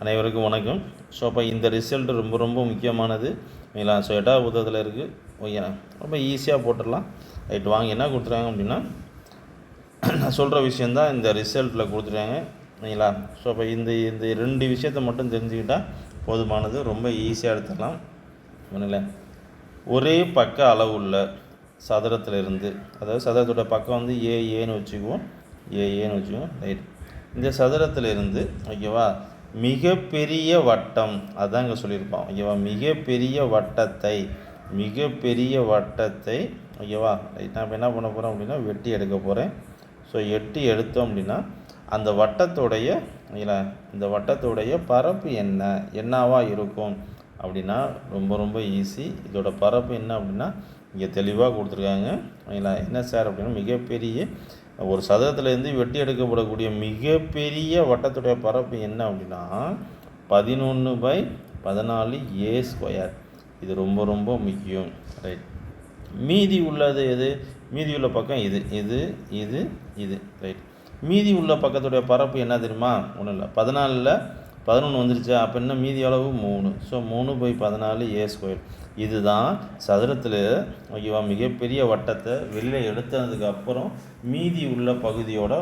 அனைவருக்கும் வணக்கம். ஸோ அப்போ இந்த ரிசல்ட் ரொம்ப ரொம்ப முக்கியமானது இல்லைங்களா? ஸோ 8வது புத்தகத்தில் இருக்குது. ஓகேண்ணா, ரொம்ப ஈஸியாக போட்டுடலாம். ரைட், வாங்க. என்ன கொடுத்துருக்காங்க அப்படின்னா, நான் சொல்கிற விஷயந்தான் இந்த ரிசல்ட்டில் கொடுத்துருக்காங்க இல்லைங்களா? ஸோ அப்போ இந்த இந்த 2 விஷயத்தை மட்டும் தெரிஞ்சுக்கிட்டால் போதுமானது. ரொம்ப ஈஸியாக எடுத்துக்கலாம் ஒன்றுங்களா. ஒரே பக்க அளவுள்ள சதுரத்திலிருந்து, அதாவது சதுரத்தோட பக்கம் வந்து ஏஏன்னு வச்சுக்குவோம், ஏஏன்னு வச்சுக்குவோம். ரைட், இந்த சதுரத்திலிருந்து ஓகேவா மிகப்பெரிய வட்டம், அதுதான் இங்கே சொல்லியிருப்பான் ஓகேவா. மிகப்பெரிய வட்டத்தை ஓகேவா. ரைட், நான் இப்போ என்ன பண்ண போகிறேன் அப்படின்னா வெட்டி எடுக்க போகிறேன். ஸோ எடுத்தோம் அப்படின்னா அந்த வட்டத்துடைய ஓகேங்களா, இந்த வட்டத்துடைய பரப்பு என்னவா இருக்கும் அப்படின்னா ரொம்ப ரொம்ப ஈஸி. இதோட பரப்பு என்ன அப்படின்னா இங்கே தெளிவாக கொடுத்துருக்காங்க ஓகேங்களா. என்ன சார் அப்படின்னா, மிகப்பெரிய ஒரு சதுரத்திலேருந்து வெட்டி எடுக்கப்படக்கூடிய மிகப்பெரிய வட்டத்துடைய பரப்பு என்ன அப்படின்னா 11/14a². இது ரொம்ப ரொம்ப முக்கியம். ரைட், மீதி உள்ளது எது? மீதி உள்ள பக்கம் இது இது இது இது. ரைட், மீதி உள்ள பக்கத்துடைய பரப்பு என்ன தெரியுமா? ஒன்றும் இல்லை, 14ல் 11 வந்துருச்சா, அப்போ என்ன மீதி அளவு 3. So 3/14a². இதுதான் சதுரத்தில் ஓகேவா மிகப்பெரிய வட்டத்தை வெளியில் எடுத்ததுக்கு அப்புறம் மீதி உள்ள பகுதியோட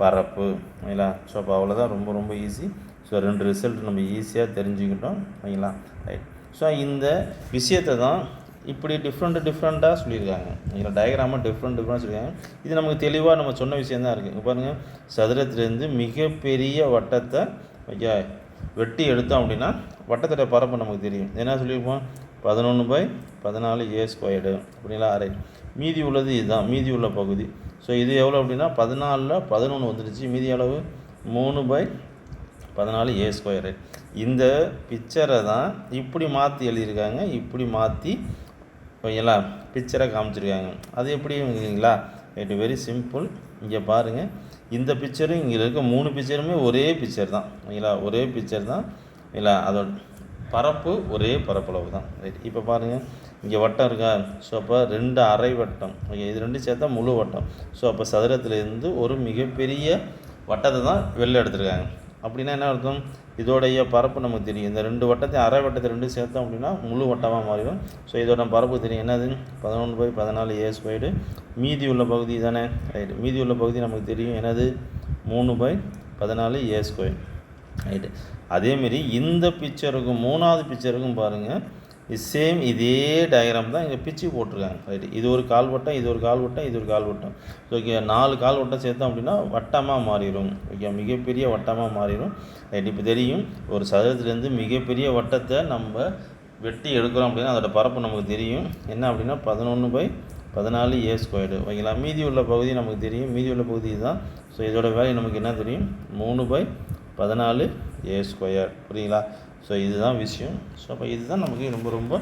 பரப்பு ஓகேங்களா. ஸோ அப்போ அவ்வளோதான், ரொம்ப ரொம்ப ஈஸி. ஸோ 2 ரிசல்ட் நம்ம ஈஸியாக தெரிஞ்சுக்கிட்டோம் ஓகேங்களா. ரைட், ஸோ இந்த விஷயத்தை தான் இப்படி டிஃப்ரெண்ட்டாக சொல்லியிருக்காங்க ஓகேங்களா. டயக்ராமாக டிஃப்ரெண்ட்டாக சொல்லியிருக்காங்க. இது நமக்கு தெளிவாக நம்ம சொன்ன விஷயந்தான் இருக்குது. இங்கே பாருங்கள், சதுரத்திலேருந்து மிகப்பெரிய வட்டத்தை ஓகே வெட்டி எடுத்தோம் அப்படின்னா வட்டத்துடைய பரப்பு நமக்கு தெரியும். என்ன சொல்லியிருப்போம்? 11/14a² அப்படிங்களா. ரைட், மீதி உள்ளது இதுதான், மீதி உள்ள பகுதி. ஸோ இது எவ்வளோ அப்படின்னா 14ல் 11 வந்துடுச்சு, மீதி அளவு 3/14a². இந்த பிக்சரை தான் இப்படி மாற்றி எழுதியிருக்காங்க, இப்படி மாற்றி ஓகேங்களா பிக்சரை காமிச்சிருக்காங்க. அது எப்படி இல்லைங்களா? Right, very simple. இங்கே பாருங்கள், இந்த பிக்சரும் இங்கே இருக்க 3 பிக்சருமே ஒரே பிக்சர் தான் ஓகேங்களா, ஒரே பிக்சர் தான் இல்லை, அதோட பரப்பு ஒரே பரப்பளவு தான். ரைட், இப்போ பாருங்கள், இங்கே வட்டம் இருக்கா? ஸோ அப்போ 2 அரை வட்டம் ஓகே, இது 2 சேர்த்தா முழு வட்டம். ஸோ அப்போ சதுரத்திலேருந்து ஒரு மிகப்பெரிய வட்டத்தை தான் வெளில எடுத்துருக்காங்க. அப்படின்னா என்ன அர்த்தம்? இதோடைய பரப்பு நமக்கு தெரியும். இந்த 2 வட்டத்தை அரை வட்டத்தை 2 சேர்த்தோம் அப்படின்னா முழு வட்டமாக மாறிடும். ஸோ இதோட பரப்பு தெரியும். என்னது? 11/14a². மீதி உள்ள பகுதி தானே. ரைட்டு, மீதி உள்ள பகுதி நமக்கு தெரியும். என்னது? 3/14a². ரைட்டு, அதேமாரி இந்த பிக்சருக்கும் 3வது பிக்சருக்கும் பாருங்கள், சேம் இதே டயக்ராம் தான் இங்கே பிச்சு போட்டிருக்காங்க. ரைட்டு, இது ஒரு கால் வட்டம், இது ஒரு கால் வட்டம், இது ஒரு கால் வட்டம். ஸோ ஓகே, 4 கால் வட்டம் சேர்த்தோம் அப்படின்னா வட்டமாக மாறிடும் ஓகே, மிகப்பெரிய வட்டமாக மாறிடும். ரைட், இப்போ தெரியும் ஒரு சதுரத்துலேருந்து மிகப்பெரிய வட்டத்தை நம்ம வெட்டி எடுக்கிறோம் அப்படின்னா அதோட பரப்பு நமக்கு தெரியும். என்ன அப்படின்னா 11/14a² ஓகேங்களா. மீதி உள்ள பகுதி நமக்கு தெரியும், மீதி உள்ள பகுதி தான். ஸோ இதோட வேல்யூ நமக்கு என்ன தெரியும்? 3/14a². புரியுங்களா? ஸோ இதுதான் விஷயம். ஸோ அப்போ இதுதான் நமக்கு ரொம்ப ரொம்ப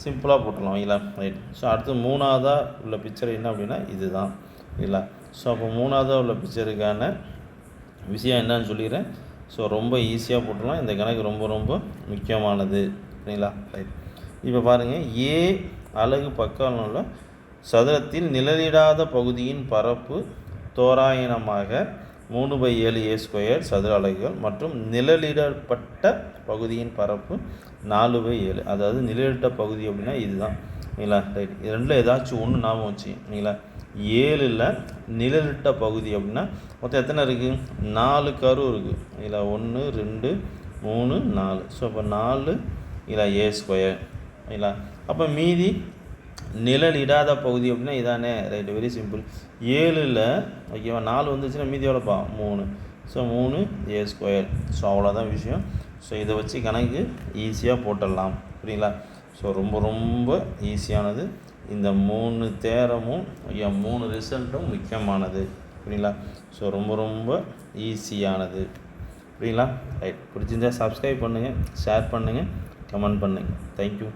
சிம்பிளாக போட்டுடலாம் ஓகேங்களா. ரைட், ஸோ அடுத்து 3வதாக உள்ள பிக்சர் என்ன அப்படின்னா இதுதான் ஓகேங்களா. ஸோ அப்போ 3வதாக உள்ள பிக்சருக்கான விஷயம் என்னன்னு சொல்லிடுறேன். ஸோ ரொம்ப ஈஸியாக போட்டுடலாம். இந்த கணக்கு ரொம்ப ரொம்ப முக்கியமானது ஓகேங்களா. ரைட், இப்போ பாருங்கள், ஏ அலகு பக்கம்ல சதுரத்தில் நிழலிடாத பகுதியின் பரப்பு தோராயமாக 3/7a² சதுர அலகுகள் மற்றும் நிழலிடப்பட்ட பகுதியின் பரப்பு 4/7. அதாவது நிழலிட்ட பகுதி அப்படின்னா இதுதான் ஓகேங்களா. ரைட், இது 2ல் ஏதாச்சும் ஒன்று ஞாபகம் வச்சு ஓகேங்களா. 7ல் நிழலிட்ட பகுதி அப்படின்னா மொத்தம் எத்தனை இருக்குது? 4 கரு இருக்குது ஓகேங்களா. 1 2 3 4. ஸோ அப்போ 4 இல்லை a² ஓகேங்களா. அப்போ மீதி நிழலிடாத பகுதி அப்படின்னா இதானே. Right, very simple. 7ல் ஓகேவா 4 வந்துச்சுன்னா மீதி எவ்வளோப்பா? 3. So 3a². ஸோ அவ்வளோதான் விஷயம். ஸோ இதை வச்சு கணக்கு ஈஸியாக போட்டுடலாம். புரியுங்களா? ஸோ ரொம்ப ரொம்ப ஈஸியானது. இந்த 3 தேரமும் ஓகே 3 ரிசல்ட்டும் முக்கியமானது. புரியுங்களா? ஸோ ரொம்ப ரொம்ப ஈஸியானது. புரியுங்களா? ரைட், பிடிச்சிருந்தால் சப்ஸ்கிரைப் பண்ணுங்கள், ஷேர் பண்ணுங்கள், கமெண்ட் பண்ணுங்கள். தேங்க்யூ.